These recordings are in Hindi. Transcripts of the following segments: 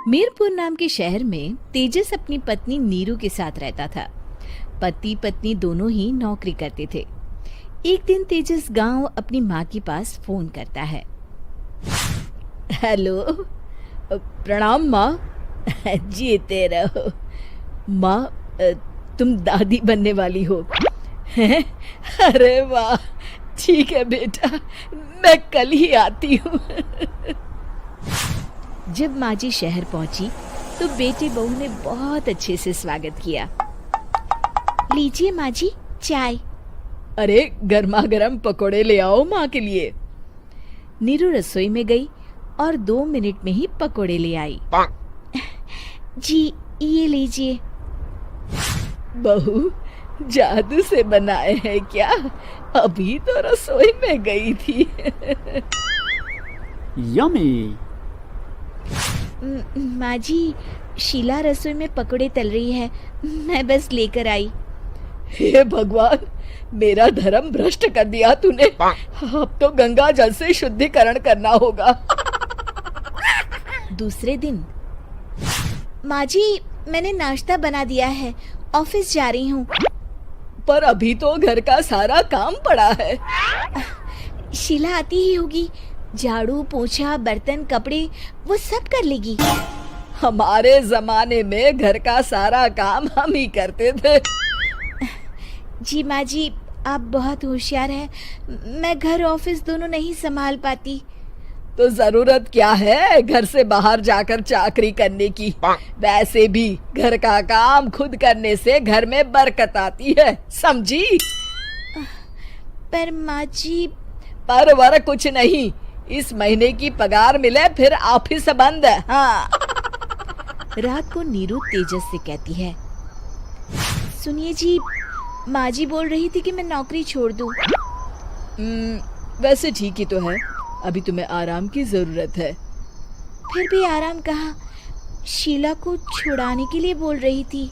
मीरपुर नाम के शहर में तेजस अपनी पत्नी नीरू के साथ रहता था। पति पत्नी दोनों ही नौकरी करते थे। एक दिन तेजस गांव अपनी माँ के पास फोन करता है। हेलो, प्रणाम माँ। जीते रहो माँ, तुम दादी बनने वाली हो हैं? अरे वाह, ठीक है बेटा, मैं कल ही आती हूँ। जब माँ जी शहर पहुंची तो बेटे बहू ने बहुत अच्छे से स्वागत किया। लीजिए माँ जी, चाय। अरे गर्मा गर्म पकोड़े ले आओ माँ के लिए। नीरू रसोई में गई और 2 मिनट में ही पकोड़े ले आई। जी ये लीजिए। बहू जादू से बनाए हैं क्या? अभी तो रसोई में गई थी। यम्मी। माँ जी, शीला रसोई में पकोड़े तल रही है, मैं बस लेकर आई। हे भगवान, मेरा धर्म भ्रष्ट कर दिया तूने। अब तो गंगा जल से शुद्धिकरण करना होगा। दूसरे दिन, माँ जी मैंने नाश्ता बना दिया है, ऑफिस जा रही हूँ। पर अभी तो घर का सारा काम पड़ा है। शीला आती ही होगी, झाड़ू पोछा बर्तन कपड़े वो सब कर लेगी। हमारे जमाने में घर का सारा काम हम ही करते थे। जी माँ जी, आप बहुत होशियार हैं, मैं घर ऑफिस दोनों नहीं संभाल पाती। तो जरूरत क्या है घर से बाहर जाकर चाकरी करने की? वैसे भी घर का काम खुद करने से घर में बरकत आती है, समझी? पर माँ जी। पर वर कुछ नहीं, इस महीने की पगार मिले फिर ऑफिस बंद है। हाँ। रात को नीरू तेजस से कहती है, सुनिए जी, माँ जी बोल रही थी कि मैं नौकरी छोड़ दूं। वैसे ठीक ही तो है, अभी तुम्हें आराम की जरूरत है। फिर भी आराम कहाँ, शीला को छुड़ाने के लिए बोल रही थी।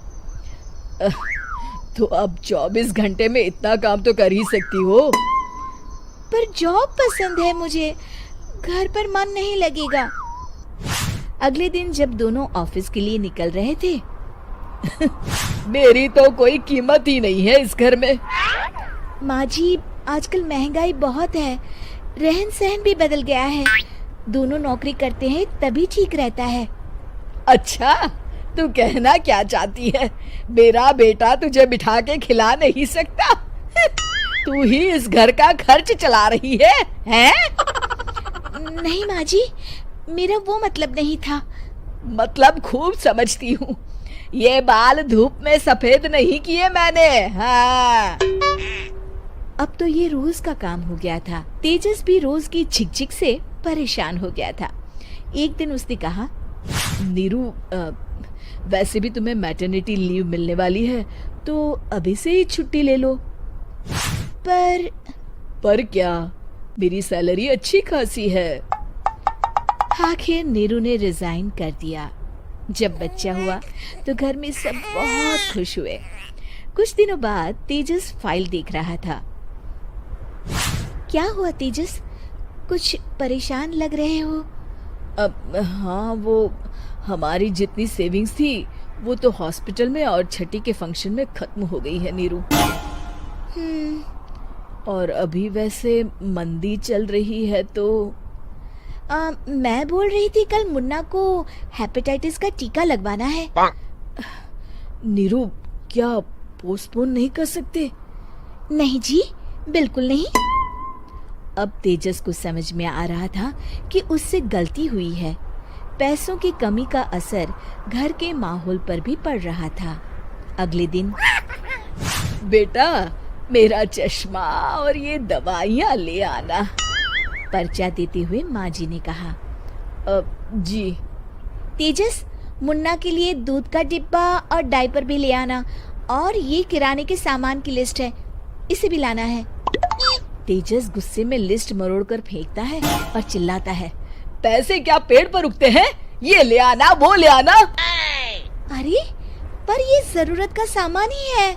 तो अब 24 घंटे में इतना काम तो कर ही सकती हो। पर जॉब पसंद है मुझे, घर पर मन नहीं लगेगा। अगले दिन जब दोनों ऑफिस के लिए निकल रहे थे, मेरी तो कोई कीमत ही नहीं है इस घर में। माँ जी, आजकल महंगाई बहुत है, रहन सहन भी बदल गया है, दोनों नौकरी करते हैं तभी ठीक रहता है। अच्छा, तू कहना क्या चाहती है? मेरा बेटा तुझे बिठा के खिला नहीं सकता? तू ही इस घर का खर्च चला रही है, हैं? नहीं माँ जी, मेरा वो मतलब नहीं था। मतलब खूब समझती हूँ, ये बाल धूप में सफेद नहीं किए मैंने। हाँ। अब तो ये रोज का काम हो गया था। तेजस भी रोज की झिकझिक से परेशान हो गया था। एक दिन उसने कहा, नीरू, वैसे भी तुम्हें मैटरनिटी लीव मिलने वाली है, तो अभी से ही छुट्टी ले लो। पर क्या, मेरी सैलरी अच्छी खासी है। आखिर नीरू ने रिजाइन कर दिया। जब बच्चा हुआ तो घर में सब बहुत खुश हुए। कुछ दिनों बाद तेजस फाइल देख रहा था। क्या हुआ तेजस, कुछ परेशान लग रहे हो? हाँ, वो हमारी जितनी सेविंग्स थी वो तो हॉस्पिटल में और छठी के फंक्शन में खत्म हो गई है नीरू। और अभी वैसे मंदी चल रही है तो मैं बोल रही थी कल मुन्ना को हेपेटाइटिस का टीका लगवाना है। नीरू, क्या पोस्टपोन नहीं कर सकते? नहीं जी, बिल्कुल नहीं। अब तेजस को समझ में आ रहा था कि उससे गलती हुई है। पैसों की कमी का असर घर के माहौल पर भी पड़ रहा था। अगले दिन, बेटा मेरा चश्मा और ये दवाइयाँ ले आना, पर्चा देते हुए माँ जी ने कहा। जी। तेजस, मुन्ना के लिए दूध का डिब्बा और डायपर भी ले आना, और ये किराने के सामान की लिस्ट है, इसे भी लाना है। तेजस गुस्से में लिस्ट मरोड़कर फेंकता है और चिल्लाता है, पैसे क्या पेड़ पर उगते हैं? ये ले आना, वो ले आना। अरे पर ये जरूरत का सामान ही है।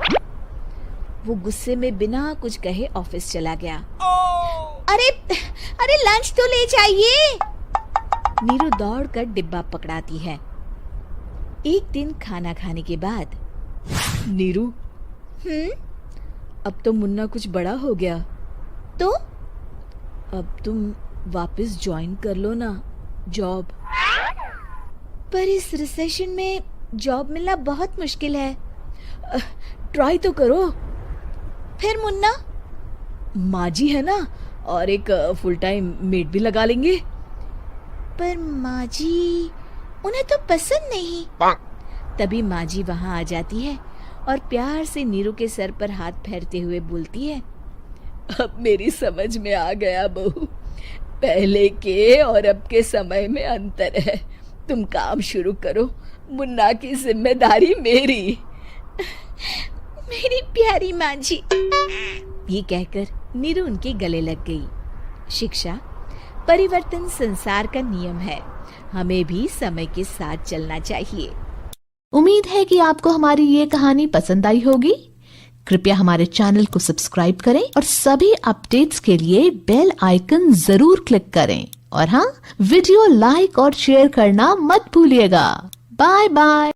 वो गुस्से में बिना कुछ कहे ऑफिस चला गया। अरे लंच तो ले जाइए। नीरू दौड़कर डिब्बा पकड़ाती है एक दिन खाना खाने के बाद, नीरू, अब तो मुन्ना कुछ बड़ा हो गया, तो अब तुम वापस ज्वाइन कर लो ना जॉब। पर इस रिसेशन में जॉब मिलना बहुत मुश्किल है। ट्राई तो करो। फिर मुन्ना, माँ जी है ना, और एक फुल टाइम मेड भी लगा लेंगे। पर माँ जी, उन्हें तो पसंद नहीं। तभी माँ जी वहाँ आ जाती है और प्यार से नीरू के सर पर हाथ फेरते हुए बोलती है, अब मेरी समझ में आ गया बहू, पहले के और अब के समय में अंतर है। तुम काम शुरू करो, मुन्ना की जिम्मेदारी मेरी। मेरी प्यारी माँ जी, ये कहकर नीरू उनके गले लग गई। शिक्षा, परिवर्तन संसार का नियम है, हमें भी समय के साथ चलना चाहिए। उम्मीद है कि आपको हमारी ये कहानी पसंद आई होगी। कृपया हमारे चैनल को सब्सक्राइब करें और सभी अपडेट्स के लिए बेल आइकन जरूर क्लिक करें। और हाँ, वीडियो लाइक और शेयर करना मत भूलिएगा। Bye bye.